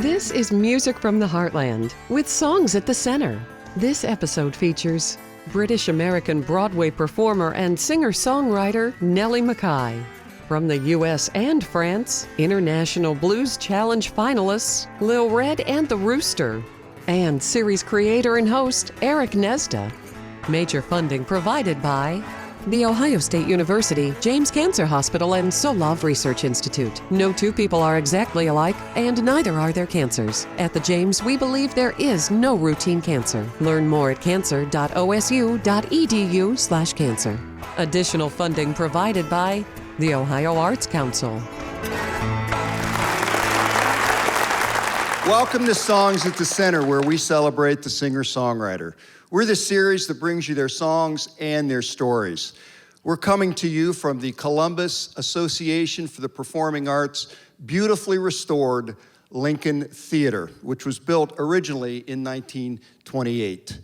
This is Music from the Heartland, with songs at the center. This episode features British-American Broadway performer and singer-songwriter Nellie McKay. From the U.S. and France, International Blues Challenge finalists Lil Red and the Rooster, and series creator and host Eric Gnezda. Major funding provided by The Ohio State University, James Cancer Hospital, and Solove Research Institute. No two people are exactly alike, and neither are their cancers. At the James, we believe there is no routine cancer. Learn more at cancer.osu.edu/cancer. Additional funding provided by the Ohio Arts Council. Welcome to Songs at the Center, where we celebrate the singer-songwriter. We're the series that brings you their songs and their stories. We're coming to you from the Columbus Association for the Performing Arts beautifully restored Lincoln Theater, which was built originally in 1928.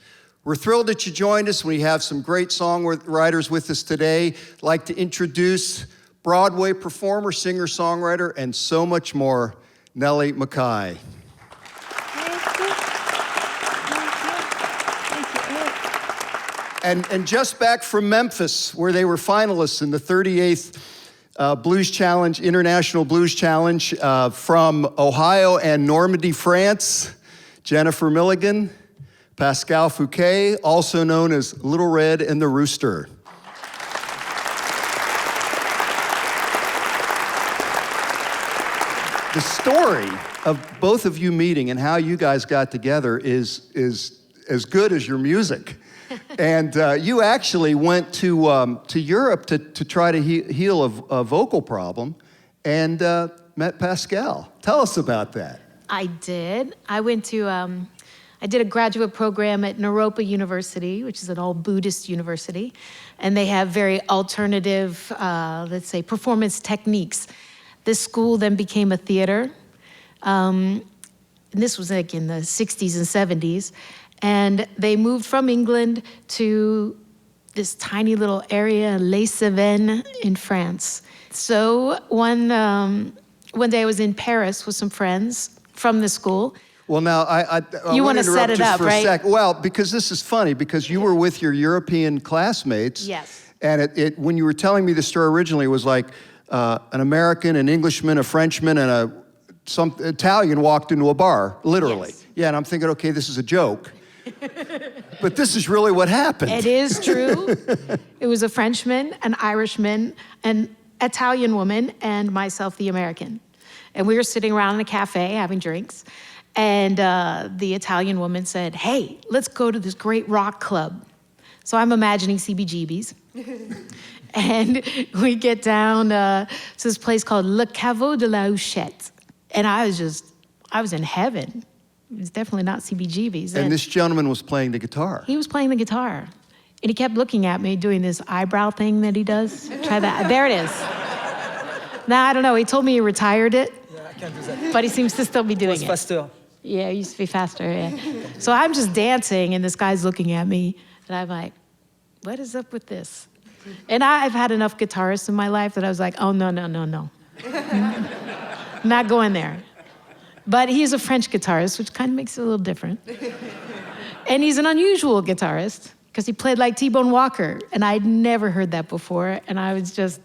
We're thrilled that you joined us. We have some great songwriters with us today. I'd like to introduce Broadway performer, singer-songwriter, and so much more, Nellie McKay. And just back from Memphis, where they were finalists in the 38th Blues Challenge, International Blues Challenge, from Ohio and Normandy, France, Jennifer Milligan, Pascal Fouquet, also known as Little Red and the Rooster. The story of both of you meeting and how you guys got together is as good as your music. And you actually went to Europe to try to heal a vocal problem and met Pascal. Tell us about that. I did. I did a graduate program at DROPOUT University, which is an all Buddhist university. And they have very alternative, let's say, performance techniques. This school then became a theater. And this was like in the 60s and 70s. And they moved from England to this tiny little area, Les Cévennes in France. So one day I was in Paris with some friends from the school. Well, now, I you want to set it up, right? Well, because this is funny, because you were with your European classmates. Yes. And when you were telling me the story originally, it was like an American, an Englishman, a Frenchman, and some Italian walked into a bar, literally. Yes. Yeah, and I'm thinking, okay, this is a joke. But this is really what happened. It is true. It was a Frenchman, an Irishman, an Italian woman, and myself, the American. And we were sitting around in a cafe having drinks. And the Italian woman said, "Hey, let's go to this great rock club." So I'm imagining CBGBs. And we get down to this place called Le Caveau de la Huchette. And I was in heaven. It was definitely not CBGBs. And this gentleman was playing the guitar. He was playing the guitar. And he kept looking at me, doing this eyebrow thing that he does. Try that. There it is. Now, I don't know. He told me he retired it. Yeah, I can't do that. But he seems to still be doing it. It was faster. Yeah, it used to be faster, yeah. So I'm just dancing, and this guy's looking at me, and I'm like, what is up with this? And I've had enough guitarists in my life that I was like, oh, no. Not going there. But he's a French guitarist, which kind of makes it a little different. And he's an unusual guitarist, because he played like T-Bone Walker, and I'd never heard that before, and I was just,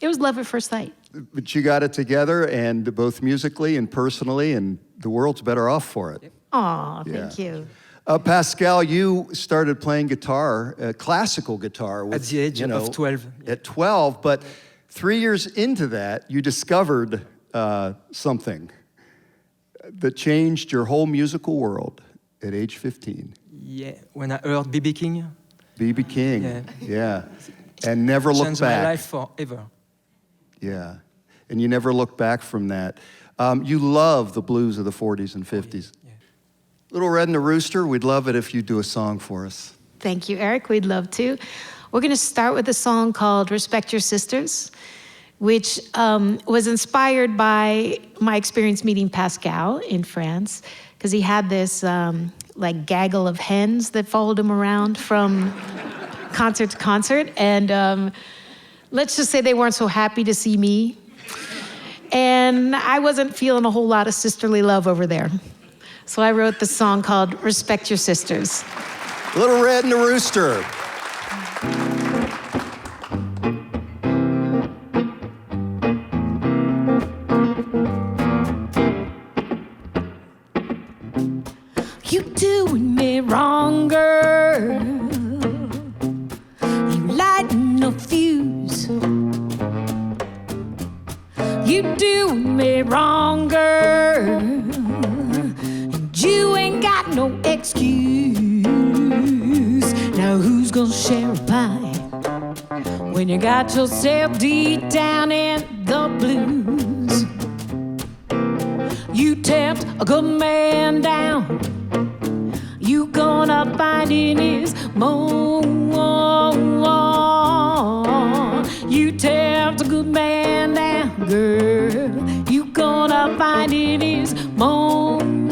it was love at first sight. But you got it together, and both musically and personally, and the world's better off for it. Aw, thank you. Pascal, you started playing guitar, classical guitar. At the age of 12. At 12, but 3 years into that, you discovered something that changed your whole musical world at age 15. Yeah, when I heard B.B. King. B.B. King, yeah. And never looked Changed back. my life forever. Yeah, and you never looked back from that. You love the blues of the 40s and 50s. Yeah. Little Red and the Rooster, we'd love it if you do a song for us. Thank you, Eric. We'd love to. We're going to start with a song called Respect Your Sisters, which was inspired by my experience meeting Pascal in France, because he had this like gaggle of hens that followed him around from concert to concert. And let's just say they weren't so happy to see me. And I wasn't feeling a whole lot of sisterly love over there. So I wrote the song called Respect Your Sisters. Little Red and the Rooster. You doing me wrong, girl. You lighting a fuse. You doing me wrong, girl. And you ain't got no excuse. Now who's gonna share a pie when you got yourself deep down in the blues? You tempt a good man down, you gonna find in his moan. You tempt a good man down, girl, you gonna find in his moan.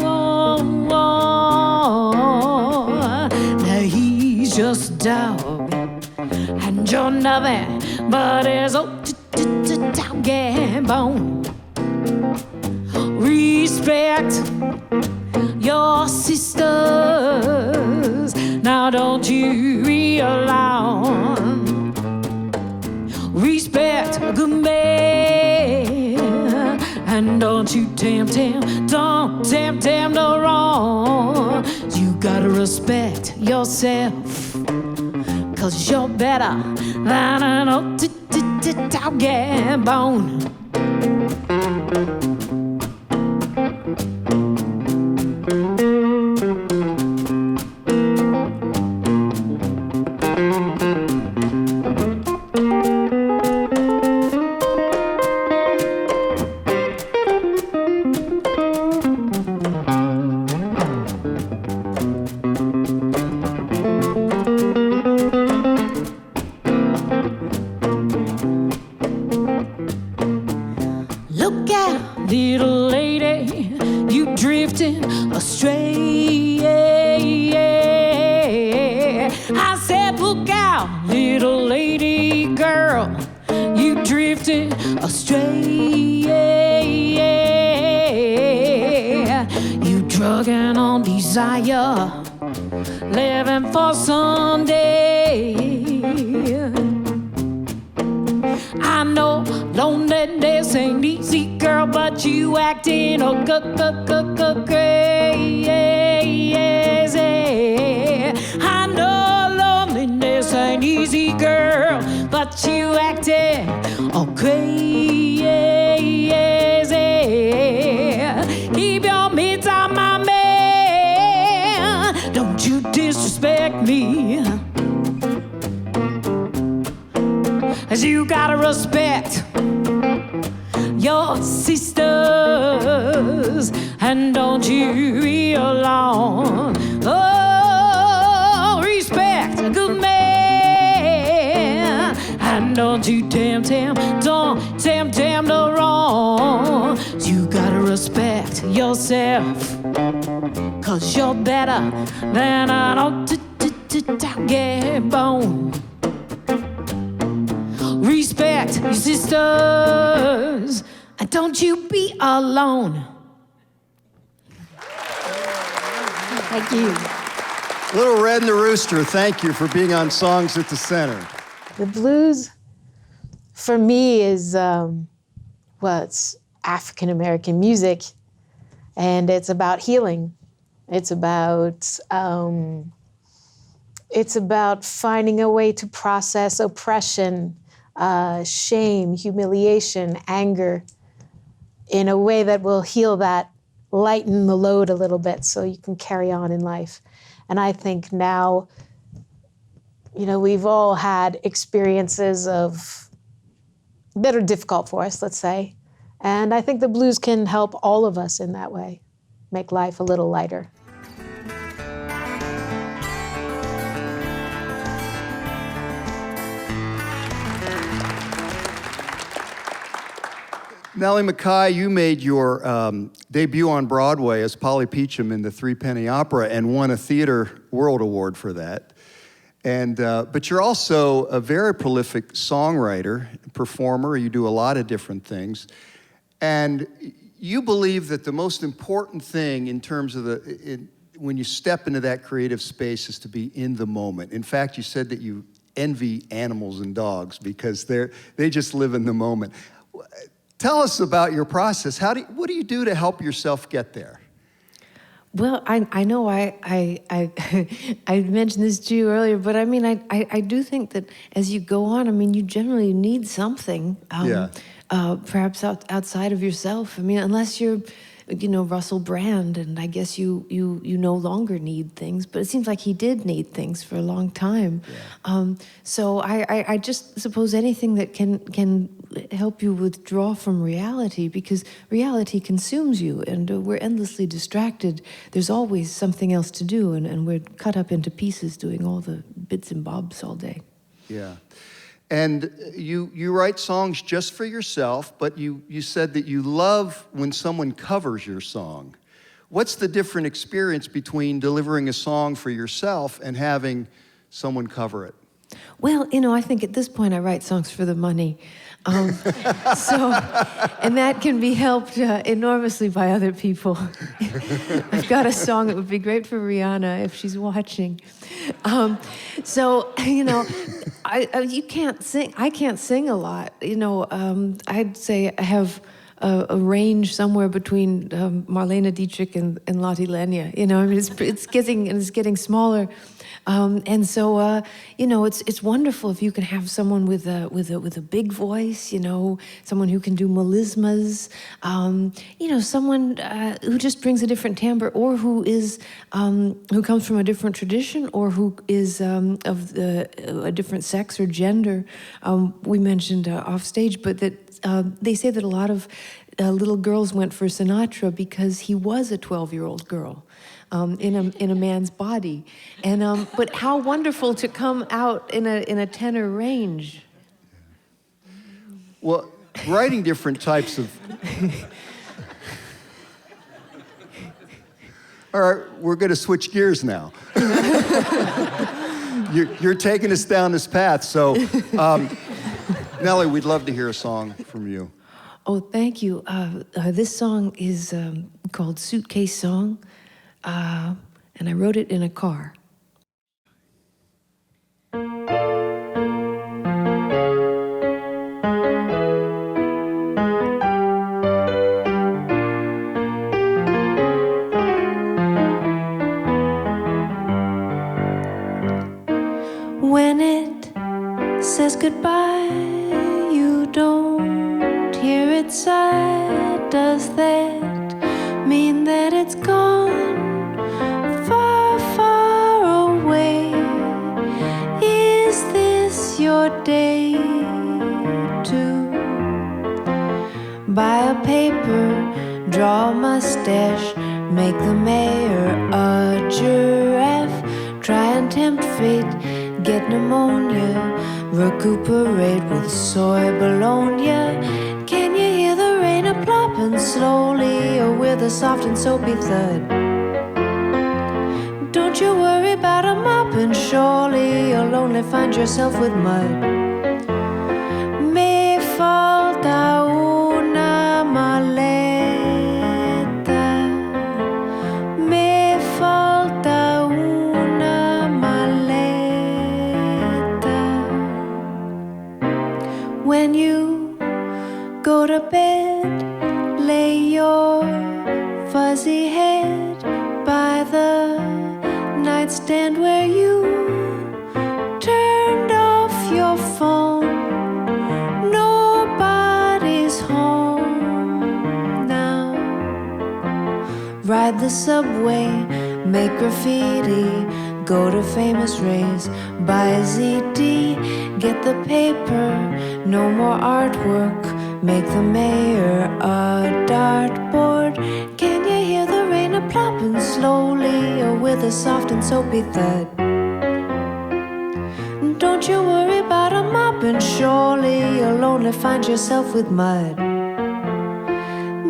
Now he's just a dog, and you're nothing but his old dog and bone. Respect your sisters, now don't you realize? Respect a good man, and don't you tempt him, don't tempt him to wrong. You gotta respect yourself, 'cause you're better than an old dog and bone. Look out, little lady, you drifting astray. I said, look out, little lady girl, you drifting astray. You drugging on desire, living for Sunday. I know loneliness ain't easy, girl, but you acting crazy. I know loneliness ain't easy, girl, but you acting crazy. Keep your mitts on my man, don't you disrespect me. As you gotta respect your sisters, and don't you realize? Oh, respect a good man, and don't you tempt him, don't tempt him to wrong. You gotta respect yourself, 'cause you're better than an old dog bone. Respect your sisters, and don't you be alone. Thank you. Little Red and the Rooster, thank you for being on Songs at the Center. The blues, for me, is it's African-American music, and it's about healing. It's about finding a way to process oppression, shame, humiliation, anger, in a way that will heal that, lighten the load a little bit so you can carry on in life. And I think now, we've all had experiences that are difficult for us, let's say. And I think the blues can help all of us in that way, make life a little lighter. Nellie McKay, you made your debut on Broadway as Polly Peachum in the Three Penny Opera and won a Theatre World Award for that. But you're also a very prolific songwriter, performer. You do a lot of different things. And you believe that the most important thing in terms of when you step into that creative space is to be in the moment. In fact, you said that you envy animals and dogs because they just live in the moment. Tell us about your process. What do you do to help yourself get there? Well, I know I mentioned this to you earlier, but I mean, I do think that as you go on, I mean, you generally need something, perhaps outside of yourself. I mean, unless you're, Russell Brand, and I guess you no longer need things, but it seems like he did need things for a long time. Yeah. So I just suppose anything that can help you withdraw from reality, because reality consumes you, and we're endlessly distracted. There's always something else to do, and we're cut up into pieces doing all the bits and bobs all day. Yeah. And you write songs just for yourself, but you said that you love when someone covers your song. What's the different experience between delivering a song for yourself and having someone cover it? Well, I think at this point I write songs for the money. And that can be helped enormously by other people. I've got a song that would be great for Rihanna if she's watching. You can't sing. I can't sing a lot. I'd say I have a range somewhere between Marlene Dietrich and Lotte Lenya. I mean, it's getting smaller. It's wonderful if you can have someone with a big voice, someone who can do melismas, someone who just brings a different timbre, or who comes from a different tradition, or who is of a different sex or gender. We mentioned off stage, but that they say that a lot of little girls went for Sinatra because he was a 12-year-old girl. In a man's body, and but how wonderful to come out in a tenor range. Well, writing different types of. All right, we're going to switch gears now. You're taking us down this path, so Nellie, we'd love to hear a song from you. Oh, thank you. This song is called "Suitcase Song." And I wrote it in a car. When it says goodbye, you don't hear it sigh. Does that mean that it's gone? Your day to buy a paper, draw a mustache, make the mayor a giraffe, try and tempt fate, get pneumonia, recuperate with soy bologna. Can you hear the rain a-plopping slowly, or with a soft and soapy thud? Don't you worry about a mopping, surely you'll only find yourself with mud. Me falta una maleta. Me falta una maleta. When you go to bed, lay your fuzzy head by the nightstand where you turned off your phone. Nobody's home now. Ride the subway, make graffiti, go to Famous Rays, buy a ZD, get the paper, no more artwork, make the mayor a dartboard. Can you hear the rain a-plopping slowly, or with a soft and soapy thud? Don't you worry about a mopping, surely you'll only find yourself with mud.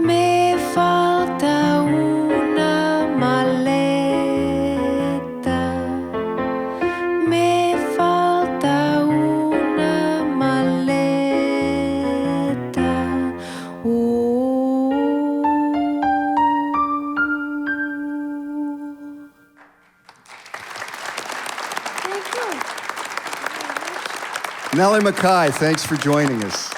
Me falta una maleta. Me falta una maleta. Ooh. Nellie McKay, thanks for joining us.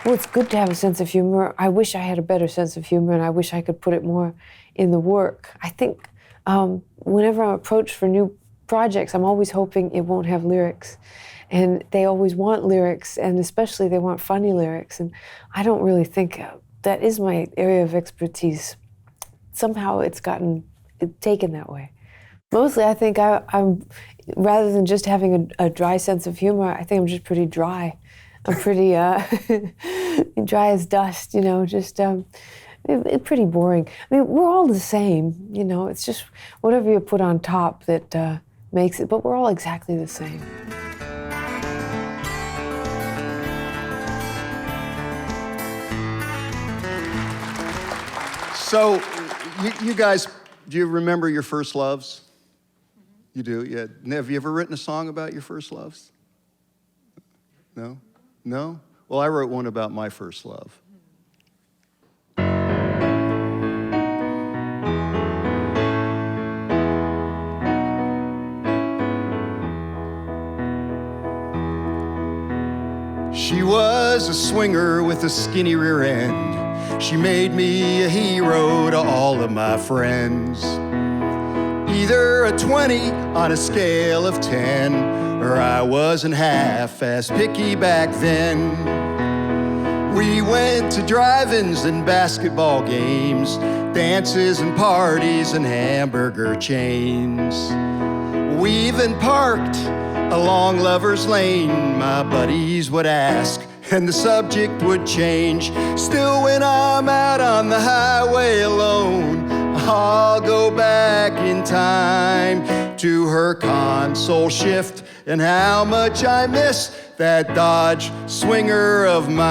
Well, it's good to have a sense of humor. I wish I had a better sense of humor, and I wish I could put it more in the work. I think whenever I'm approached for new projects, I'm always hoping it won't have lyrics. And they always want lyrics, and especially they want funny lyrics. And I don't really think that is my area of expertise. Somehow it's gotten taken that way. Mostly I think I'm rather than just having a dry sense of humor, I think I'm just pretty dry. I'm pretty dry as dust, you know, just pretty boring. I mean, we're all the same, you know, it's just whatever you put on top that makes it, but we're all exactly the same. So, you guys, do you remember your first loves? You do, yeah. Have you ever written a song about your first loves? No? No? Well, I wrote one about my first love. She was a swinger with a skinny rear end. She made me a hero to all of my friends. Either a 20 on a scale of 10, or I wasn't half as picky back then. We went to drive-ins and basketball games, dances and parties and hamburger chains. We even parked along Lover's Lane. My buddies would ask, and the subject would change. Still, when I'm out on the highway alone, I'll go back in time to her console shift and how much I miss that Dodge Swinger of mine.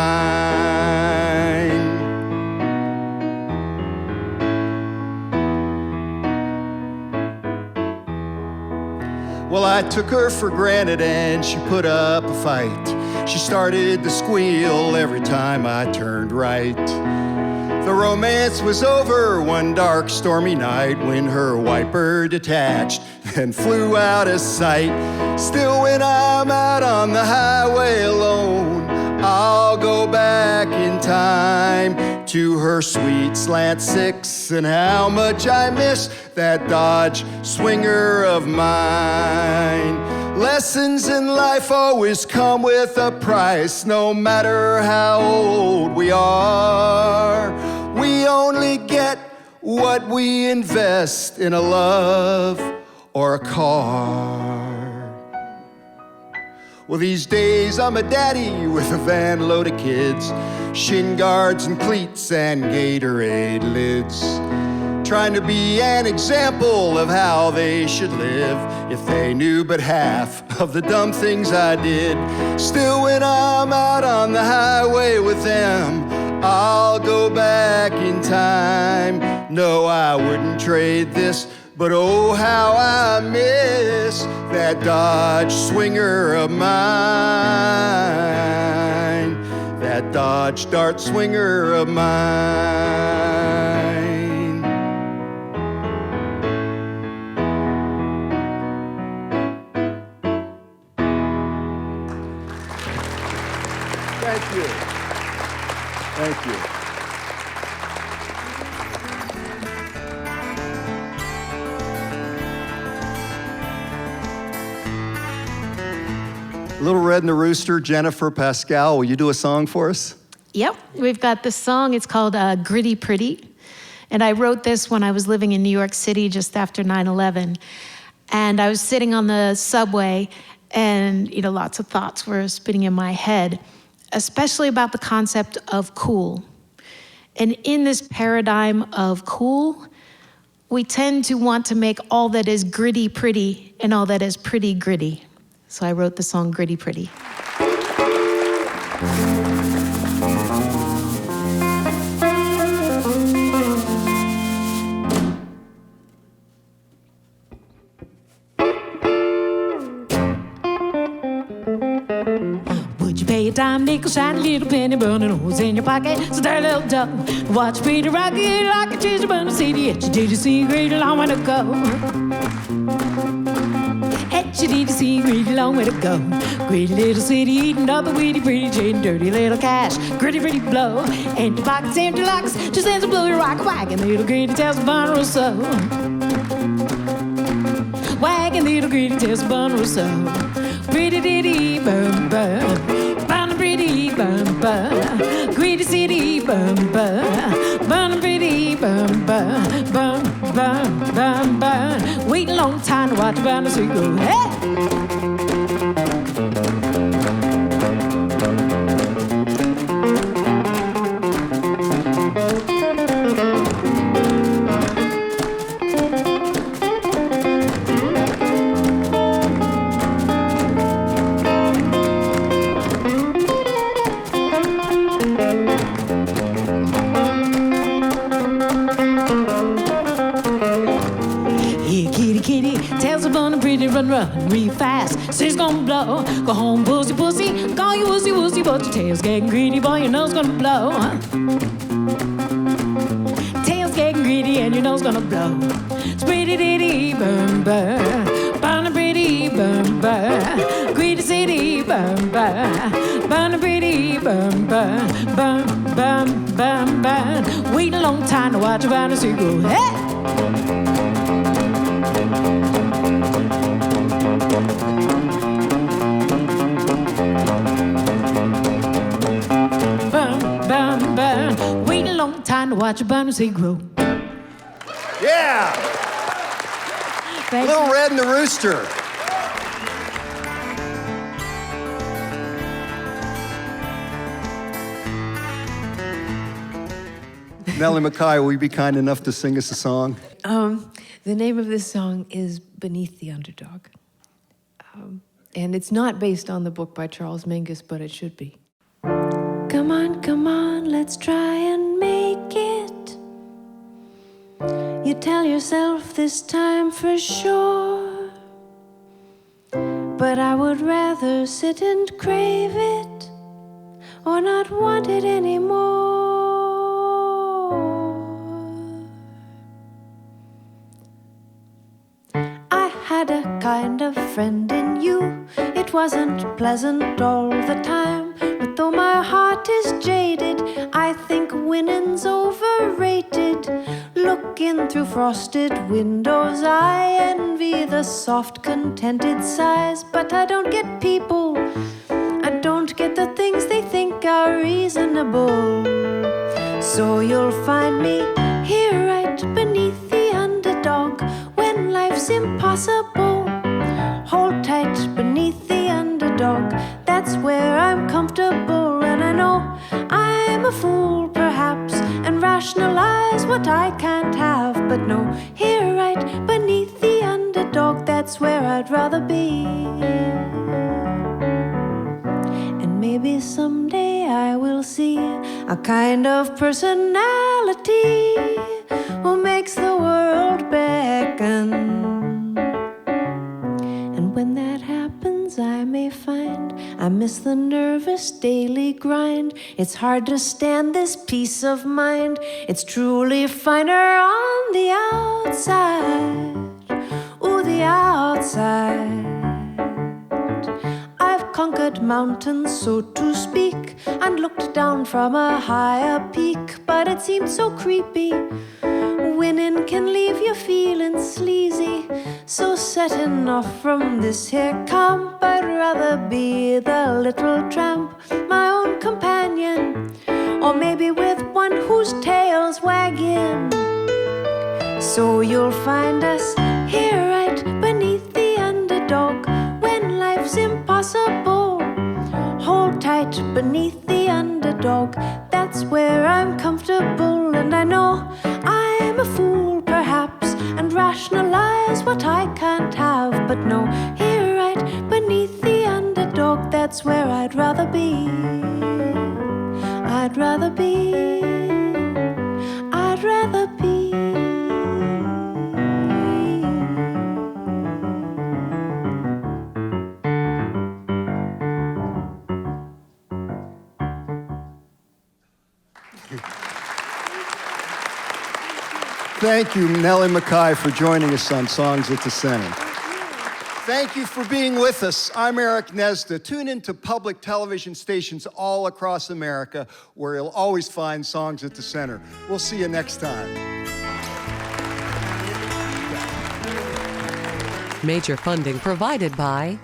Well, I took her for granted and she put up a fight. She started to squeal every time I turned right. The romance was over one dark, stormy night when her wiper detached and flew out of sight. Still, when I'm out on the highway alone, I'll go back in time to her sweet slant six and how much I miss that Dodge Swinger of mine. Lessons in life always come with a price, no matter how old we are. We only get what we invest in a love or a car. Well, these days I'm a daddy with a van load of kids, shin guards and cleats and Gatorade lids, trying to be an example of how they should live if they knew but half of the dumb things I did. Still, when I'm out on the highway with them, I'll go back in time. No, I wouldn't trade this, but oh, how I miss that Dodge Swinger of mine. That Dodge Dart Swinger of mine. Thank you. Thank you. Little Red and the Rooster, Jennifer, Pascal, will you do a song for us? Yep, we've got this song. It's called Gritty Pretty. And I wrote this when I was living in New York City just after 9/11. And I was sitting on the subway and, you know, lots of thoughts were spinning in my head, especially about the concept of cool. And in this paradigm of cool, we tend to want to make all that is gritty pretty and all that is pretty gritty. So I wrote the song Gritty Pretty. Would you pay a dime, nickel, shiny little penny, burning holes in your pocket? So dirty little dough. Watch pretty rocky like a cheesy bun city. Did you see great long way to go? She need to see greedy long way to go. Greedy little city eating up the weedy, pretty chain, dirty little cash, gritty, pretty blow. Empty pockets, empty locks, just sends a blue rock wagon. Little greedy tells a bundle so. Wagon little greedy tells a bundle so. Pretty diddy bum bum, bun pretty bum bum. Greedy city bum bum, bun pretty bum bum, bum bum bum bum. Wait a long time to watch the bundle so you go hey. Run, run, real fast, says gonna blow. Go home, pussy, pussy, call you wussy, wussy, but your tail's getting greedy, boy, your nose gonna blow. Tail's getting greedy and your nose gonna blow. Spready diddy, burn, burn, burn pretty, burn, burn. Greedy city, burn, burn, burn pretty, burn, burn, burn, burn, burn, burn. Wait a long time to watch a burn as you go, hey! Wait a long time to watch a bunny say grow. Yeah! Thank Little you. Red and the Rooster. Nellie McKay, will you be kind enough to sing us a song? The name of this song is Beneath the Underdog. And it's not based on the book by Charles Mingus, but it should be. Come on, let's try and make it. You tell yourself this time for sure. But I would rather sit and crave it or not want it anymore. I had a kind of friend in you. It wasn't pleasant all the time, but though my heart is jaded, I think winning's overrated. Looking through frosted windows, I envy the soft, contented sighs, but I don't get people. I don't get the things they think are reasonable. So you'll find me here right beneath the underdog when life's impossible. Hold tight beneath the underdog, that's where I'm comfortable. And I know I'm a fool perhaps and rationalize what I can't have, but no, here right beneath the underdog, that's where I'd rather be. And maybe someday I will see a kind of personality who makes the world beckon. When that happens, I may find I miss the nervous daily grind. It's hard to stand this peace of mind. It's truly finer on the outside. Ooh, the outside. I've conquered mountains, so to speak, and looked down from a higher peak, but it seemed so creepy. Winning can leave you feeling sleazy. So setting off from this here camp, I'd rather be the little tramp, my own companion, or maybe with one whose tail's wagging. So you'll find us here right beneath the underdog when life's impossible. Hold tight beneath the underdog, that's where I'm comfortable. And I know I'm a fool perhaps and rationalize what I can't have, but no, here right beneath the underdog, that's where I'd rather be. I'd rather be. I'd rather be. Thank you, Nellie McKay, for joining us on Songs at the Center. Thank you for being with us. I'm Eric Gnezda. Tune into public television stations all across America where you'll always find Songs at the Center. We'll see you next time. Major funding provided by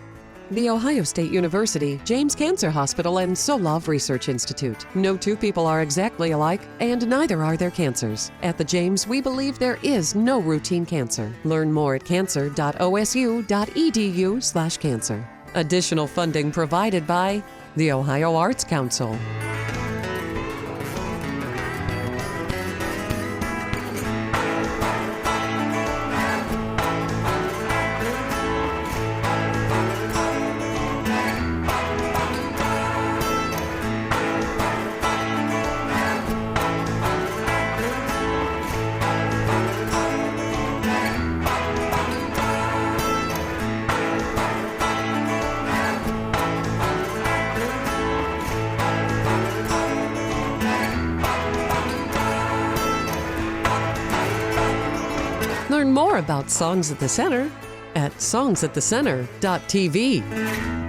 The Ohio State University, James Cancer Hospital, and Solove Research Institute. No two people are exactly alike, and neither are their cancers. At the James, we believe there is no routine cancer. Learn more at cancer.osu.edu/cancer. Additional funding provided by the Ohio Arts Council. Learn more about Songs at the Center at songsatthecenter.tv.